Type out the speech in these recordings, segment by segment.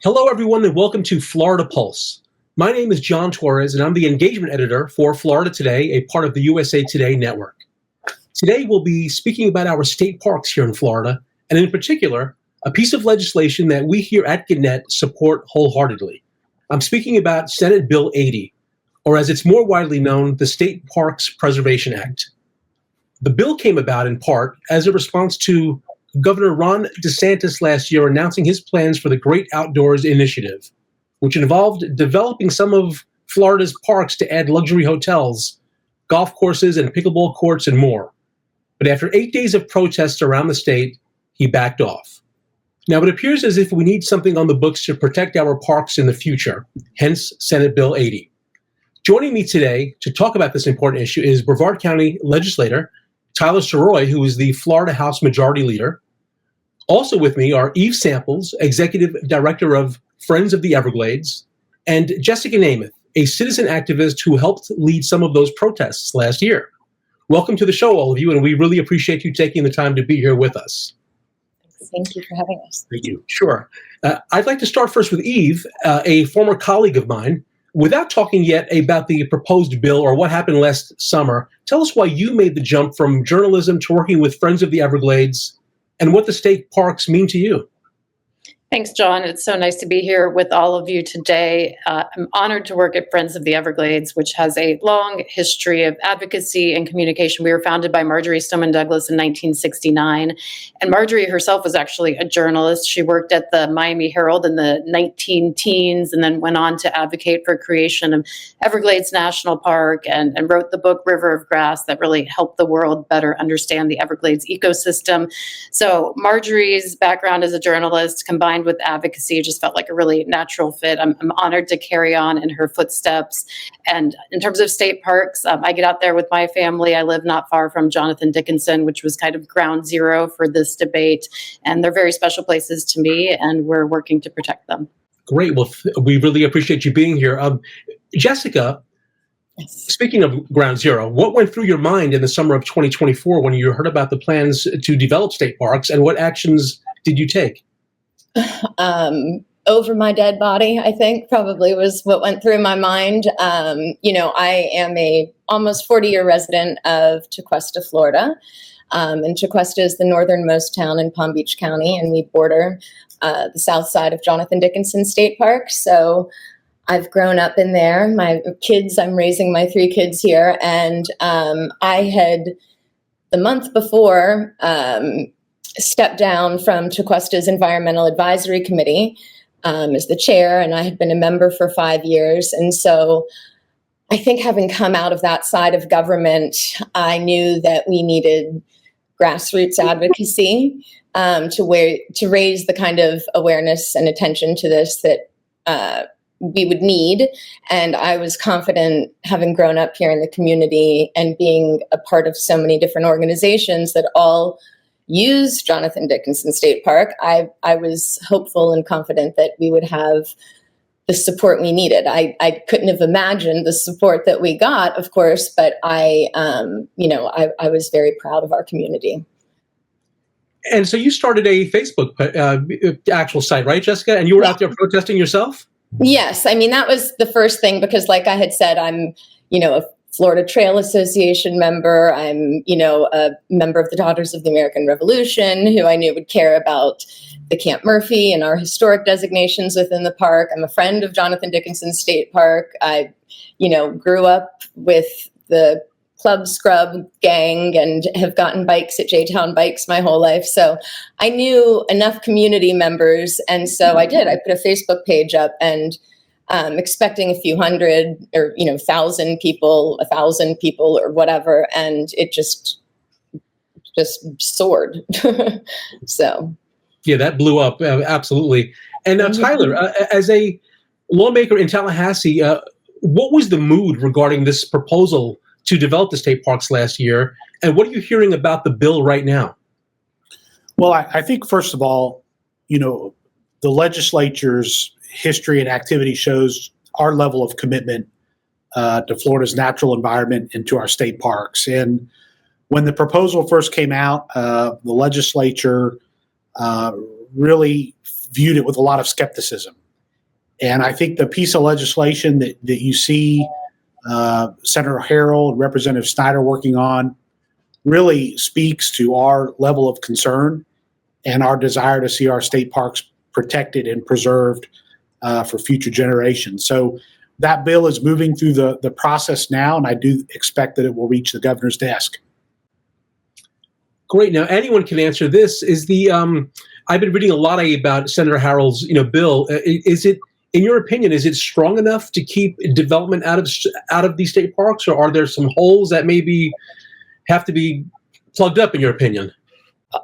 Hello, everyone, and welcome to Florida Pulse. My name is John Torres, and I'm the engagement editor for Florida Today, a part of the USA Today network. Today, we'll be speaking about our state parks here in Florida, and in particular, a piece of legislation that we here at Gannett support wholeheartedly. I'm speaking about Senate Bill 80, or as it's more widely known, the State Parks Preservation Act. The bill came about in part as a response to Governor Ron DeSantis last year announcing his plans for the Great Outdoors Initiative, which involved developing some of Florida's parks to add luxury hotels, golf courses, and pickleball courts, and more. But after 8 days of protests around the state, he backed off. Now, it appears as if we need something on the books to protect our parks in the future, hence Senate Bill 80. Joining me today to talk about this important issue is Brevard County legislator Tyler Soroy, who is the Florida House Majority Leader. Also with me are Eve Samples, Executive Director of Friends of the Everglades, and Jessica Namath, a citizen activist who helped lead some of those protests last year. Welcome to the show, all of you, and we really appreciate you taking the time to be here with us. Thank you for having us. Thank you. Sure. I'd like to start first with Eve, a former colleague of mine. Without talking yet about the proposed bill or what happened last summer, tell us why you made the jump from journalism to working with Friends of the Everglades and what the state parks mean to you. Thanks, John. It's so nice to be here with all of you today. I'm honored to work at Friends of the Everglades, which has a long history of advocacy and communication. We were founded by Marjorie Stoneman Douglas in 1969. And Marjorie herself was actually a journalist. She worked at the Miami Herald in the 19-teens and then went on to advocate for creation of Everglades National Park and wrote the book River of Grass that really helped the world better understand the Everglades ecosystem. So Marjorie's background as a journalist combined with advocacy just felt like a really natural fit. I'm honored to carry on in her footsteps. And in terms of state parks, I get out there with my family. I live not far from Jonathan Dickinson, which was kind of ground zero for this debate. And they're very special places to me, and we're working to protect them. Great. Well, we really appreciate you being here. Jessica, Yes. Speaking of ground zero, what went through your mind in the summer of 2024 when you heard about the plans to develop state parks, and what actions did you take? Over my dead body, I think probably was what went through my mind. I am a almost 40-year resident of Tequesta, Florida. And Tequesta is the northernmost town in Palm Beach County, and we border the south side of Jonathan Dickinson State Park. So I've grown up in there. I'm raising my 3 kids here. And I had, the month before, stepped down from Tequesta's Environmental Advisory Committee as the chair, and I had been a member for 5 years. And so I think having come out of that side of government, I knew that we needed grassroots advocacy to raise the kind of awareness and attention to this that we would need. And I was confident, having grown up here in the community and being a part of so many different organizations that all use Jonathan Dickinson State Park, I was hopeful and confident that we would have the support we needed. I couldn't have imagined the support that we got, of course, but I was very proud of our community. And so you started a Facebook actual site, right, Jessica? And you were out there protesting yourself? Yes. I mean, that was the first thing, because like I had said, I'm, a Florida Trail Association member. I'm, a member of the Daughters of the American Revolution, who I knew would care about the Camp Murphy and our historic designations within the park. I'm a friend of Jonathan Dickinson State Park. I, grew up with the Club Scrub gang and have gotten bikes at J-Town Bikes my whole life. So I knew enough community members. And so I did. I put a Facebook page up and expecting a few hundred or, 1,000 people, 1,000 people or whatever. And it just soared. So. Yeah, that blew up. Absolutely. And now, Tyler, as a lawmaker in Tallahassee, what was the mood regarding this proposal to develop the state parks last year? And what are you hearing about the bill right now? Well, I think, first of all, the legislature's history and activity shows our level of commitment to Florida's natural environment and to our state parks. And when the proposal first came out, the legislature really viewed it with a lot of skepticism. And I think the piece of legislation that you see Senator Harrell and Representative Snyder working on really speaks to our level of concern and our desire to see our state parks protected and preserved for future generations. So that bill is moving through the process now, and I do expect that it will reach the governor's desk. Great. Now, anyone can answer this. Is the I've been reading a lot about Senator Harrell's bill. Is it, in your opinion, is it strong enough to keep development out of these state parks, or are there some holes that maybe have to be plugged up, in your opinion?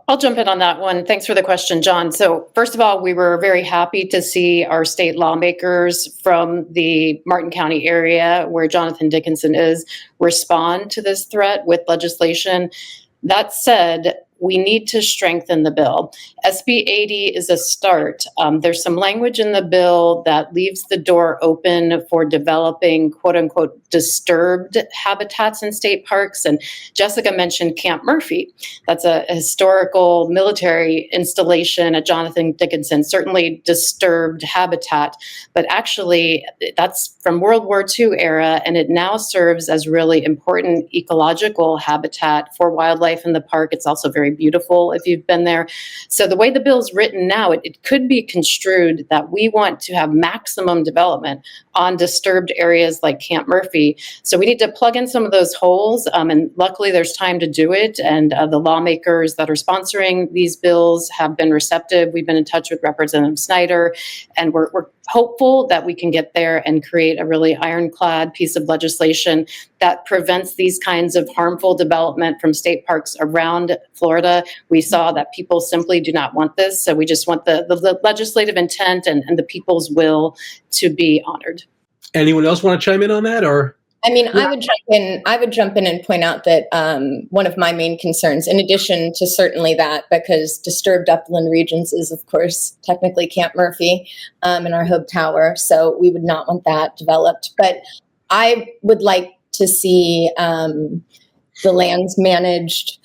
I'll jump in on that one. Thanks for the question, John. So first of all, we were very happy to see our state lawmakers from the Martin County area, where Jonathan Dickinson is, respond to this threat with legislation. That said, we need to strengthen the bill. SB 80 is a start. There's some language in the bill that leaves the door open for developing quote unquote disturbed habitats in state parks. And Jessica mentioned Camp Murphy. That's a historical military installation at Jonathan Dickinson, certainly disturbed habitat, but actually that's from World War II era, and it now serves as really important ecological habitat for wildlife in the park. It's also very beautiful if you've been there. So the way the bill's written now, it could be construed that we want to have maximum development on disturbed areas like Camp Murphy. So we need to plug in some of those holes, and luckily there's time to do it. And the lawmakers that are sponsoring these bills have been receptive. We've been in touch with Representative Snyder, and we're hopeful that we can get there and create a really ironclad piece of legislation that prevents these kinds of harmful development from state parks around Florida. We saw that people simply do not want this. So we just want the legislative intent and the people's will to be honored. Anyone else want to chime in on that, or? I mean, I would jump in and point out that one of my main concerns, in addition to certainly that, because disturbed upland regions is, of course, technically Camp Murphy and our Hope Tower, so we would not want that developed. But I would like to see the lands managed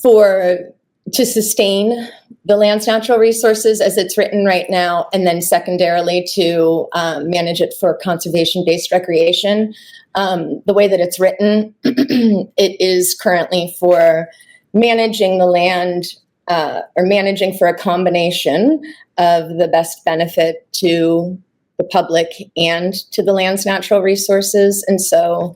to sustain the land's natural resources as it's written right now, and then secondarily to manage it for conservation-based recreation. The way that it's written, it is currently for managing the land or managing for a combination of the best benefit to the public and to the land's natural resources. And so,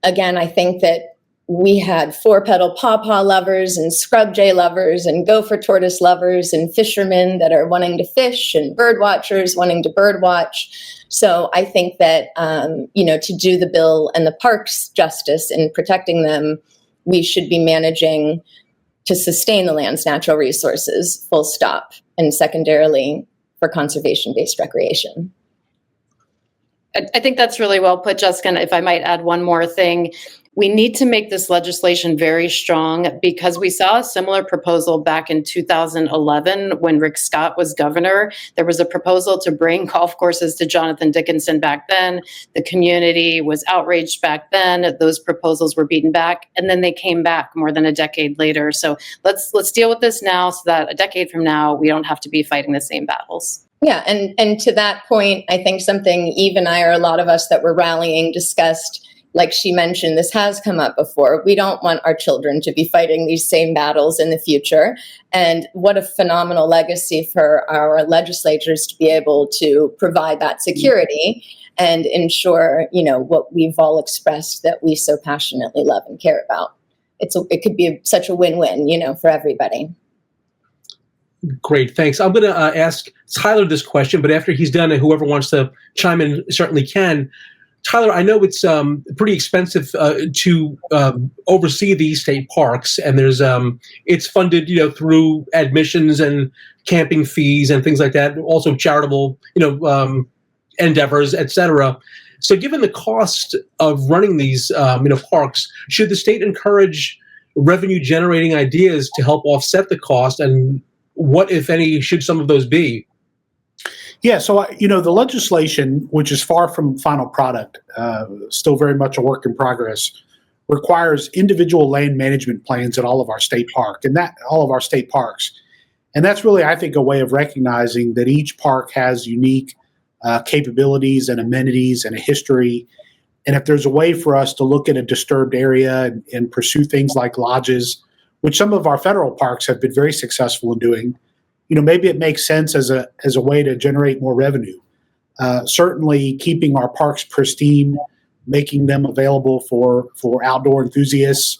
again, I think that we had four-petal pawpaw lovers and scrub jay lovers and gopher tortoise lovers and fishermen that are wanting to fish and bird watchers wanting to bird watch. So I think that, to do the bill and the parks justice in protecting them, we should be managing to sustain the land's natural resources, full stop, and secondarily for conservation-based recreation. I think that's really well put, Jessica. And if I might add one more thing, we need to make this legislation very strong, because we saw a similar proposal back in 2011 when Rick Scott was governor. There was a proposal to bring golf courses to Jonathan Dickinson back then. The community was outraged back then. Those proposals were beaten back, and then they came back more than a decade later. So let's deal with this now, so that a decade from now, we don't have to be fighting the same battles. Yeah, and to that point, I think something Eve and I, or a lot of us that were rallying, discussed. Like she mentioned, this has come up before. We don't want our children to be fighting these same battles in the future. And what a phenomenal legacy for our legislatures to be able to provide that security and ensure, what we've all expressed that we so passionately love and care about. It could be such a win-win, for everybody. Great, thanks. I'm going to ask Tyler this question, but after he's done, and whoever wants to chime in certainly can. Tyler, I know it's pretty expensive to oversee these state parks, and there's it's funded, through admissions and camping fees and things like that. Also charitable, endeavors, etc. So, given the cost of running these, parks, should the state encourage revenue-generating ideas to help offset the cost, and what, if any, should some of those be? Yeah, so, the legislation, which is far from final product, still very much a work in progress, requires individual land management plans at all of our state parks. And that's really, I think, a way of recognizing that each park has unique capabilities and amenities and a history. And if there's a way for us to look at a disturbed area and pursue things like lodges, which some of our federal parks have been very successful in doing, maybe it makes sense as a way to generate more revenue. Certainly, keeping our parks pristine, making them available for outdoor enthusiasts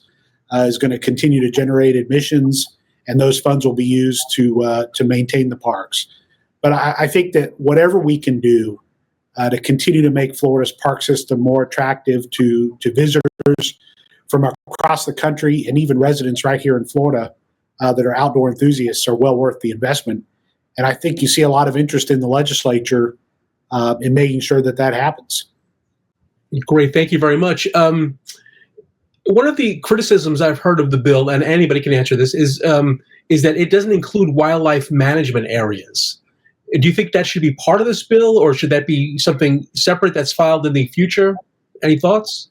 is going to continue to generate admissions, and those funds will be used to maintain the parks. But I think that whatever we can do to continue to make Florida's park system more attractive to visitors from across the country and even residents right here in Florida that are outdoor enthusiasts are well worth the investment. And I think you see a lot of interest in the legislature in making sure that happens. Great. Thank you very much. One of the criticisms I've heard of the bill, and anybody can answer this, is that it doesn't include wildlife management areas. Do you think that should be part of this bill, or should that be something separate that's filed in the future? Any thoughts?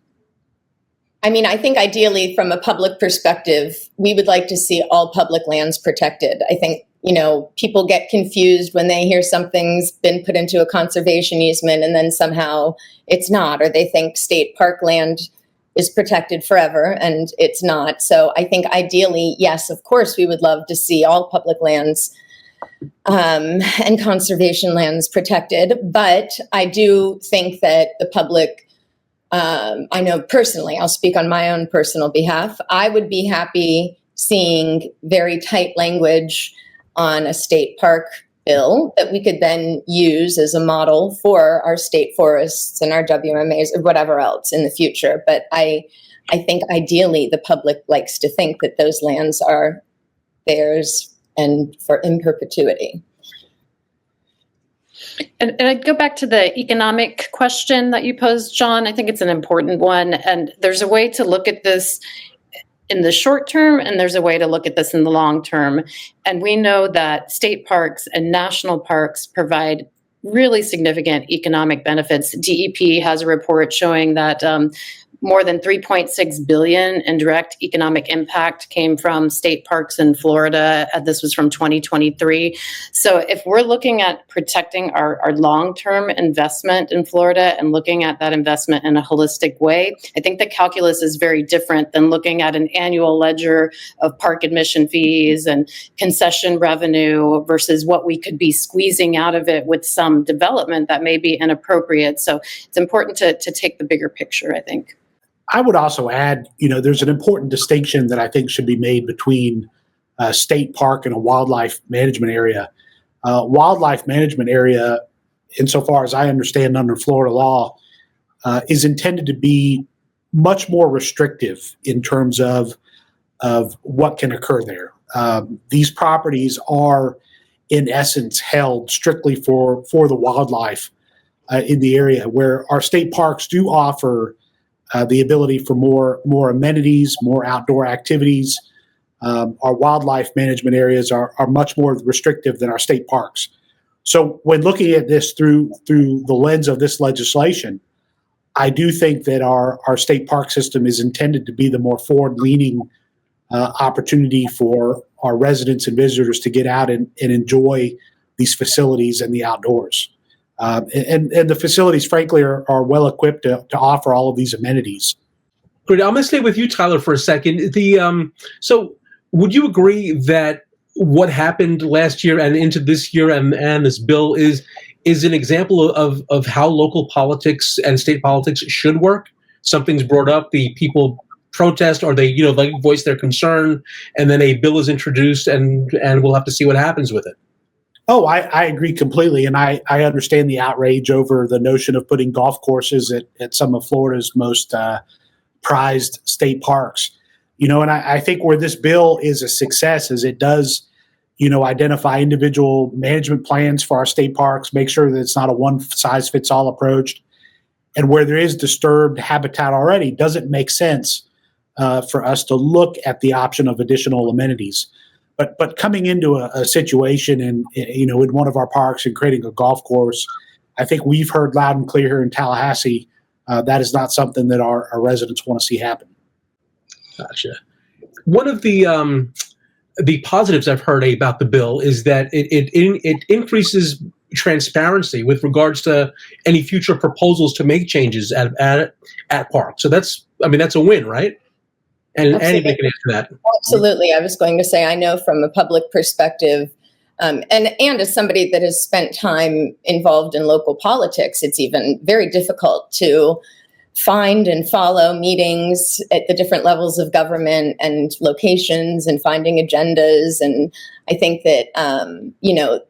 I mean, I think ideally from a public perspective, we would like to see all public lands protected. I think, people get confused when they hear something's been put into a conservation easement and then somehow it's not, or they think state park land is protected forever and it's not. So I think ideally, yes, of course, we would love to see all public lands and conservation lands protected. But I do think that the public, I know personally, I'll speak on my own personal behalf, I would be happy seeing very tight language on a state park bill that we could then use as a model for our state forests and our WMAs or whatever else in the future. But I think ideally the public likes to think that those lands are theirs and in perpetuity. And I'd go back to the economic question that you posed, John. I think it's an important one. And there's a way to look at this in the short term, and there's a way to look at this in the long term. And we know that state parks and national parks provide really significant economic benefits. DEP has a report showing that more than $3.6 billion in direct economic impact came from state parks in Florida. This was from 2023. So if we're looking at protecting our long-term investment in Florida and looking at that investment in a holistic way, I think the calculus is very different than looking at an annual ledger of park admission fees and concession revenue versus what we could be squeezing out of it with some development that may be inappropriate. So it's important to take the bigger picture, I think. I would also add, there's an important distinction that I think should be made between a state park and a wildlife management area. Wildlife management area, insofar as I understand under Florida law, is intended to be much more restrictive in terms of what can occur there. These properties are, in essence, held strictly for the wildlife in the area, where our state parks do offer the ability for more amenities, more outdoor activities. Our wildlife management areas are much more restrictive than our state parks. So when looking at this through the lens of this legislation, I do think that our state park system is intended to be the more forward-leaning opportunity for our residents and visitors to get out and enjoy these facilities and the outdoors. And the facilities, frankly, are well equipped to offer all of these amenities. Great. I'm going to stay with you, Tyler, for a second. So would you agree that what happened last year and into this year and this bill is an example of how local politics and state politics should work? Something's brought up, the people protest, or they voice their concern, and then a bill is introduced, and we'll have to see what happens with it. Oh, I agree completely. And I understand the outrage over the notion of putting golf courses at some of Florida's most prized state parks. And I think where this bill is a success is it does, identify individual management plans for our state parks, make sure that it's not a one-size-fits-all approach. And where there is disturbed habitat already, does it make sense for us to look at the option of additional amenities? But coming into a situation in one of our parks and creating a golf course, I think we've heard loud and clear here in Tallahassee that is not something that our residents want to see happen. Gotcha. One of the the positives I've heard about the bill is that it increases transparency with regards to any future proposals to make changes at parks. So that's a win, right? And Absolutely. anybody can answer that. Absolutely. I was going to say, I know from a public perspective, and as somebody that has spent time involved in local politics, it's even very difficult to find and follow meetings at the different levels of government and locations and finding agendas. And I think that,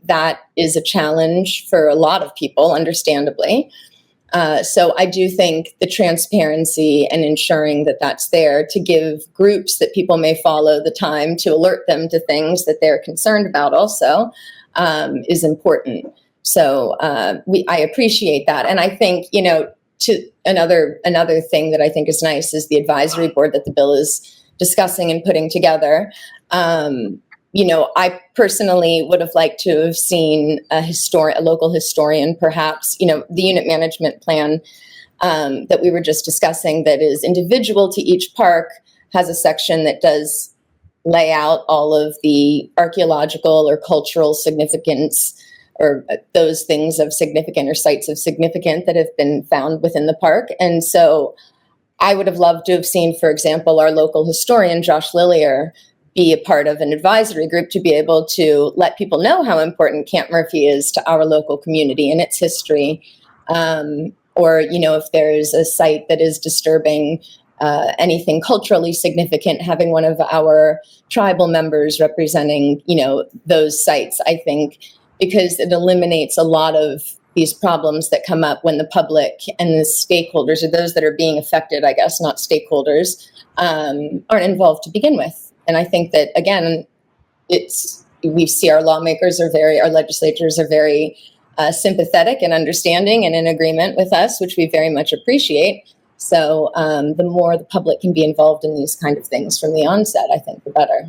that is a challenge for a lot of people, understandably. So I do think the transparency and ensuring that that's there to give groups that people may follow the time to alert them to things that they're concerned about also is important. So I appreciate that. And I think, to another thing that I think is nice is the advisory board that the bill is discussing and putting together. I personally would have liked to have seen a local historian, perhaps, the unit management plan that we were just discussing that is individual to each park has a section that does lay out all of the archaeological or cultural significance or those things of significant or sites of significance that have been found within the park. And so I would have loved to have seen, for example, our local historian, Josh Lillier, be a part of an advisory group to be able to let people know how important Camp Murphy is to our local community and its history. Or, if there's a site that is disturbing anything culturally significant, having one of our tribal members representing, those sites, I think, because it eliminates a lot of these problems that come up when the public and the stakeholders, or those that are being affected, I guess, not stakeholders, aren't involved to begin with. And I think that, again, we see our legislators are very sympathetic and understanding and in agreement with us, which we very much appreciate. So the more the public can be involved in these kind of things from the onset, I think the better.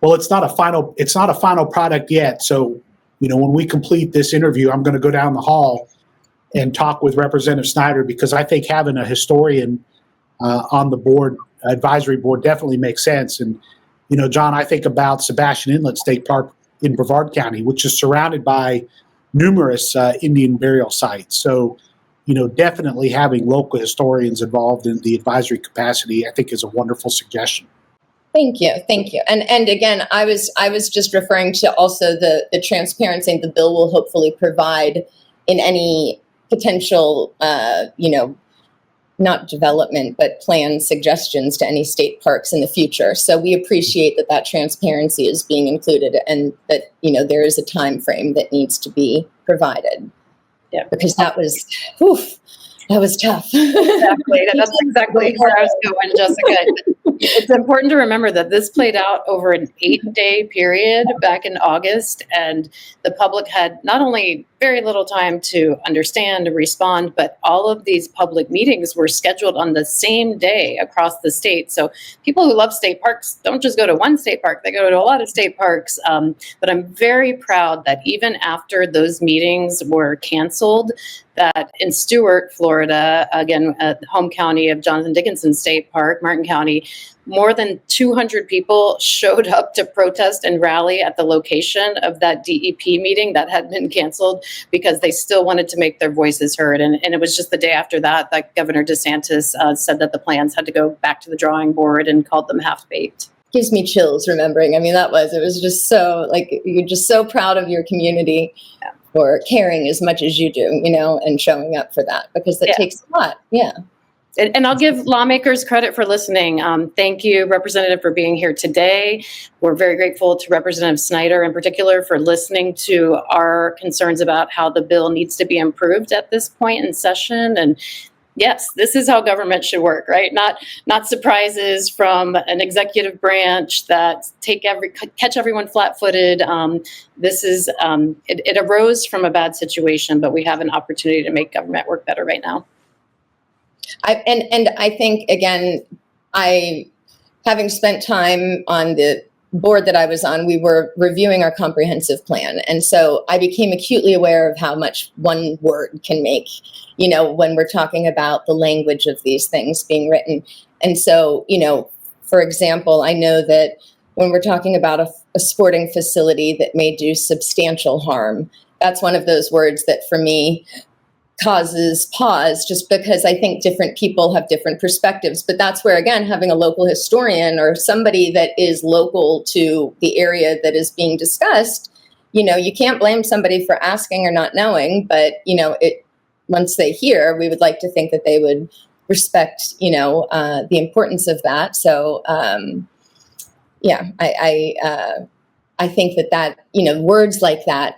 Well, it's not a final product yet. So, when we complete this interview, I'm going to go down the hall and talk with Representative Snyder, because I think having a historian on the board, advisory board, definitely makes sense. And, John, I think about Sebastian Inlet State Park in Brevard County, which is surrounded by numerous Indian burial sites. So, definitely having local historians involved in the advisory capacity, I think, is a wonderful suggestion. Thank you. And again, I was just referring to also the transparency the bill will hopefully provide in any potential, not development, but plan suggestions to any state parks in the future. So we appreciate that transparency is being included, and that there is a time frame that needs to be provided. Yeah, because that was tough. Exactly. That's exactly where I was going, Jessica. It's important to remember that this played out over an 8-day period back in August, and the public had not only very little time to understand and respond, but all of these public meetings were scheduled on the same day across the state. So people who love state parks don't just go to one state park, they go to a lot of state parks. But I'm very proud that even after those meetings were canceled, that in Stuart, Florida, again, home county of Jonathan Dickinson State Park, Martin County, more than 200 people showed up to protest and rally at the location of that DEP meeting that had been canceled because they still wanted to make their voices heard. And it was just the day after that Governor DeSantis said that the plans had to go back to the drawing board and called them half-baked. Gives me chills remembering. I mean, it was just so, you're just so proud of your community for caring as much as you do, and showing up for that, because that takes a lot. Yeah. And I'll give lawmakers credit for listening. Thank you, Representative, for being here today. We're very grateful to Representative Snyder in particular for listening to our concerns about how the bill needs to be improved at this point in session. And yes, this is how government should work, right? Not surprises from an executive branch that catch everyone flat-footed. This is it arose from a bad situation, but we have an opportunity to make government work better right now. I think, again, having spent time on the board that I was on, we were reviewing our comprehensive plan. And so I became acutely aware of how much one word can make, when we're talking about the language of these things being written. And so, for example, I know that when we're talking about a sporting facility that may do substantial harm. That's one of those words that for me causes pause, just because I think different people have different perspectives. But that's where, again, having a local historian or somebody that is local to the area that is being discussed, you can't blame somebody for asking or not knowing, but, once they hear, we would like to think that they would respect, the importance of that. So, I think that, words like that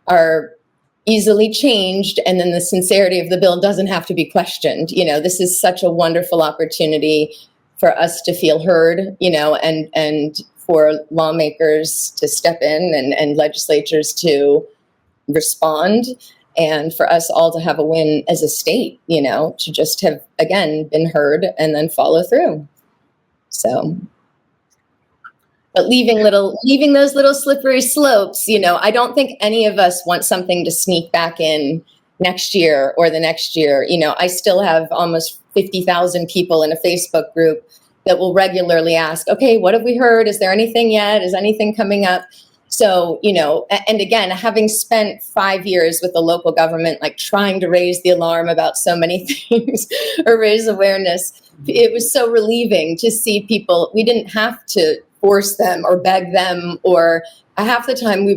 are easily changed, and then the sincerity of the bill doesn't have to be questioned. This is such a wonderful opportunity for us to feel heard, and for lawmakers to step in and legislatures to respond, and for us all to have a win as a state, to just have, again, been heard and then follow through. So, but leaving those little slippery slopes, I don't think any of us want something to sneak back in next year or the next year. I still have almost 50,000 people in a Facebook group that will regularly ask, okay, what have we heard? Is there anything yet? Is anything coming up? So, and again, having spent 5 years with the local government, like trying to raise the alarm about so many things or raise awareness, it was so relieving to see people. We didn't have to force them or beg them, or half the time they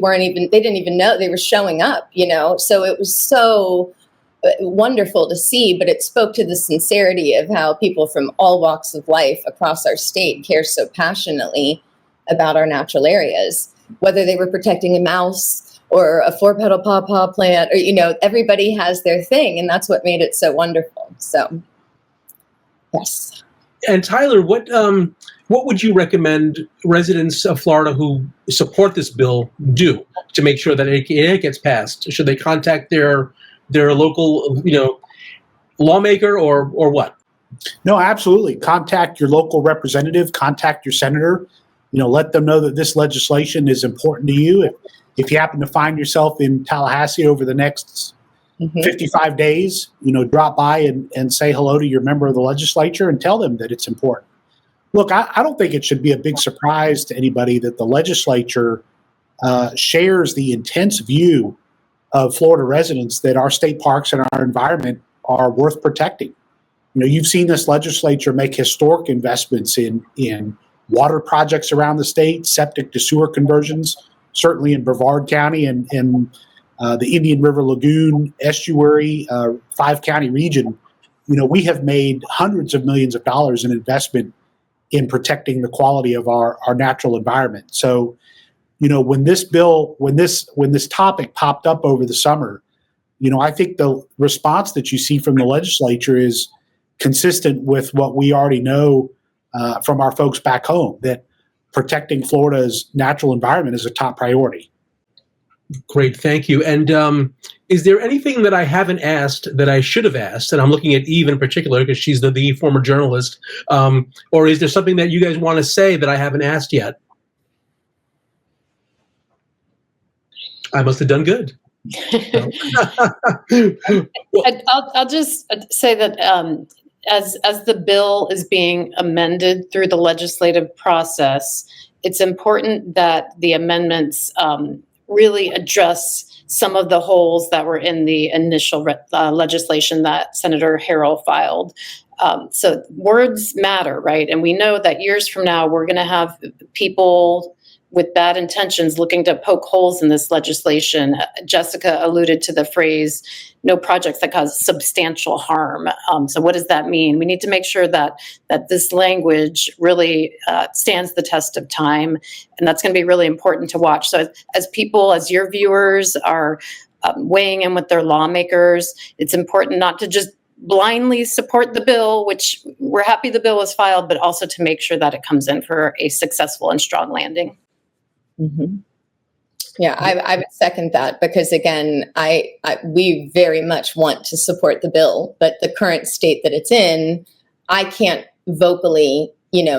didn't even know they were showing up, so it was so wonderful to see. But it spoke to the sincerity of how people from all walks of life across our state care so passionately about our natural areas, whether they were protecting a mouse or a 4-petal pawpaw plant, or, everybody has their thing, and that's what made it so wonderful. So, yes. And Tyler, what would you recommend residents of Florida who support this bill do to make sure that it gets passed? Should they contact their local, lawmaker, or what? No, absolutely. Contact your local representative, contact your senator, let them know that this legislation is important to you. If you happen to find yourself in Tallahassee over the next 55 days, drop by and say hello to your member of the legislature and tell them that it's important. Look, I don't think it should be a big surprise to anybody that the legislature shares the intense view of Florida residents that our state parks and our environment are worth protecting. You've seen this legislature make historic investments in water projects around the state, septic to sewer conversions, certainly in Brevard County and the Indian River Lagoon estuary, 5-county region. We have made hundreds of millions of dollars in investment in protecting the quality of our natural environment. So, when this topic popped up over the summer, I think the response that you see from the legislature is consistent with what we already know from our folks back home, that protecting Florida's natural environment is a top priority. Great, thank you. And is there anything that I haven't asked that I should have asked? And I'm looking at Eve in particular because she's the former journalist. Or is there something that you guys want to say that I haven't asked yet? I must have done good. I'll just say that as the bill is being amended through the legislative process, it's important that the amendments really address some of the holes that were in the initial legislation that Senator Harrell filed. So words matter, right? And we know that years from now, we're going to have people with bad intentions looking to poke holes in this legislation. Jessica alluded to the phrase, no projects that cause substantial harm. So what does that mean? We need to make sure that this language really stands the test of time. And that's going to be really important to watch. So as your viewers are weighing in with their lawmakers, it's important not to just blindly support the bill, which we're happy the bill was filed, but also to make sure that it comes in for a successful and strong landing. Mm-hmm. Yeah, I would second that because, again, we very much want to support the bill, but the current state that it's in, I can't vocally,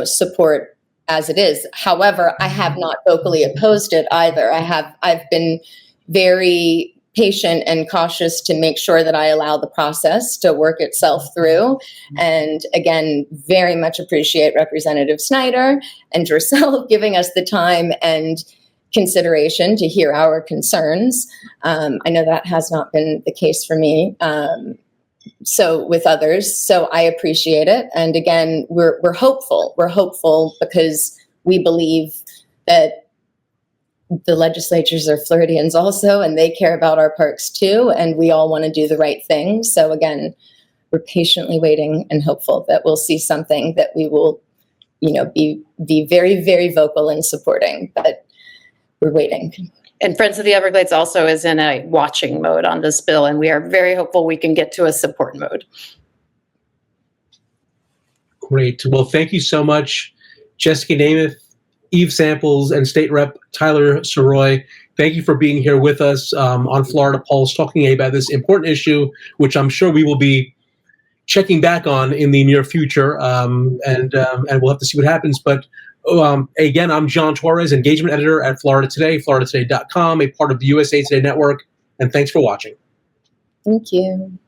support as it is. However, I have not vocally opposed it either. I've been very patient and cautious to make sure that I allow the process to work itself through. And again, very much appreciate Representative Snyder and yourself giving us the time and consideration to hear our concerns. I know that has not been the case for me. So with others, so I appreciate it. And again, we're hopeful. We're hopeful because we believe that the legislatures are Floridians also, and they care about our parks too, and we all want to do the right thing. So again, we're patiently waiting and hopeful that we'll see something that we will, be very, very vocal in supporting, but we're waiting. And Friends of the Everglades also is in a watching mode on this bill, and we are very hopeful we can get to a support mode. Great. Well, thank you so much, Jessica Namath, Eve Samples, and State Rep Tyler Soroy. Thank you for being here with us on Florida Pulse, talking about this important issue, which I'm sure we will be checking back on in the near future, and we'll have to see what happens. But again, I'm John Torres, Engagement Editor at Florida Today, floridatoday.com, a part of the USA Today Network, and thanks for watching. Thank you.